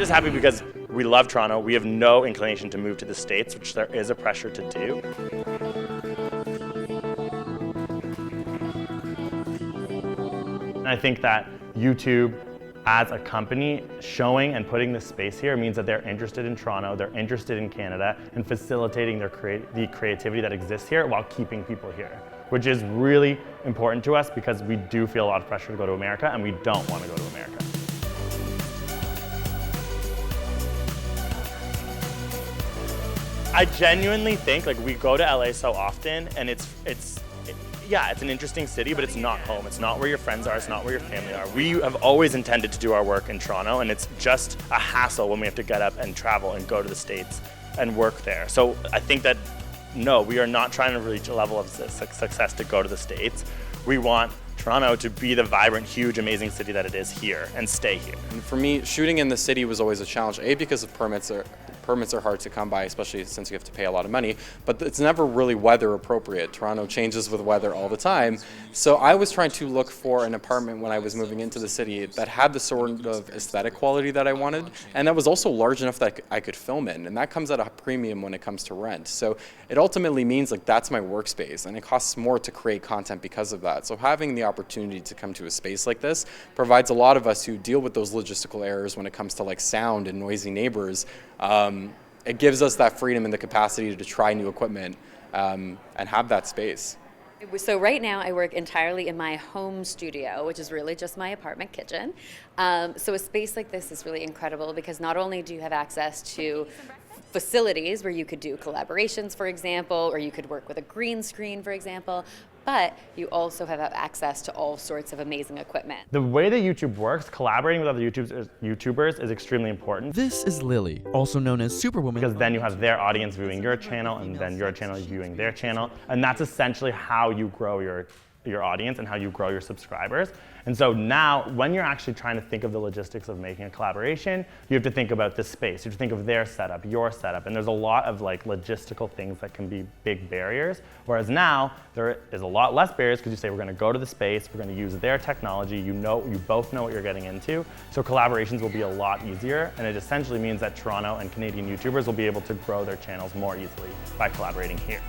just happy because we love Toronto. We have no inclination to move to the States, which there is a pressure to do. And I think that YouTube as a company showing and putting this space here means that they're interested in Toronto, they're interested in Canada, and facilitating the creativity that exists here while keeping people here, which is really important to us because we do feel a lot of pressure to go to America and we don't want to go to America. I genuinely think, like, we go to LA so often and yeah, it's an interesting city, but it's not home. It's not where your friends are, it's not where your family are. We have always intended to do our work in Toronto, and it's just a hassle when we have to get up and travel and go to the States and work there. So I think that, no, we are not trying to reach a level of success to go to the States. We want Toronto to be the vibrant, huge, amazing city that it is here and stay here. And for me, shooting in the city was always a challenge, A, because of permits are hard to come by, especially since you have to pay a lot of money, but it's never really weather appropriate. Toronto changes with weather all the time. So I was trying to look for an apartment when I was moving into the city that had the sort of aesthetic quality that I wanted, and that was also large enough that I could film in, and that comes at a premium when it comes to rent. So it ultimately means, like, that's my workspace, and it costs more to create content because of that. So having the opportunity to come to a space like this provides a lot of us who deal with those logistical errors when it comes to, like, sound and noisy neighbors. It gives us that freedom and the capacity to try new equipment and have that space. So right now I work entirely in my home studio, which is really just my apartment kitchen. So a space like this is really incredible because not only do you have access to facilities where you could do collaborations, for example, or you could work with a green screen, for example, but you also have access to all sorts of amazing equipment. The way that YouTube works, collaborating with other YouTubers is extremely important. This is Lily, also known as Superwoman. Because then you have their audience viewing your channel, and then your channel is viewing their channel, and that's essentially how you grow your audience and how you grow your subscribers. And so now, when you're actually trying to think of the logistics of making a collaboration, you have to think about the space. You have to think of their setup, your setup, and there's a lot of, like, logistical things that can be big barriers. Whereas now, there is a lot less barriers because you say, we're going to go to the space, we're going to use their technology, you both know what you're getting into. So collaborations will be a lot easier, and it essentially means that Toronto and Canadian YouTubers will be able to grow their channels more easily by collaborating here.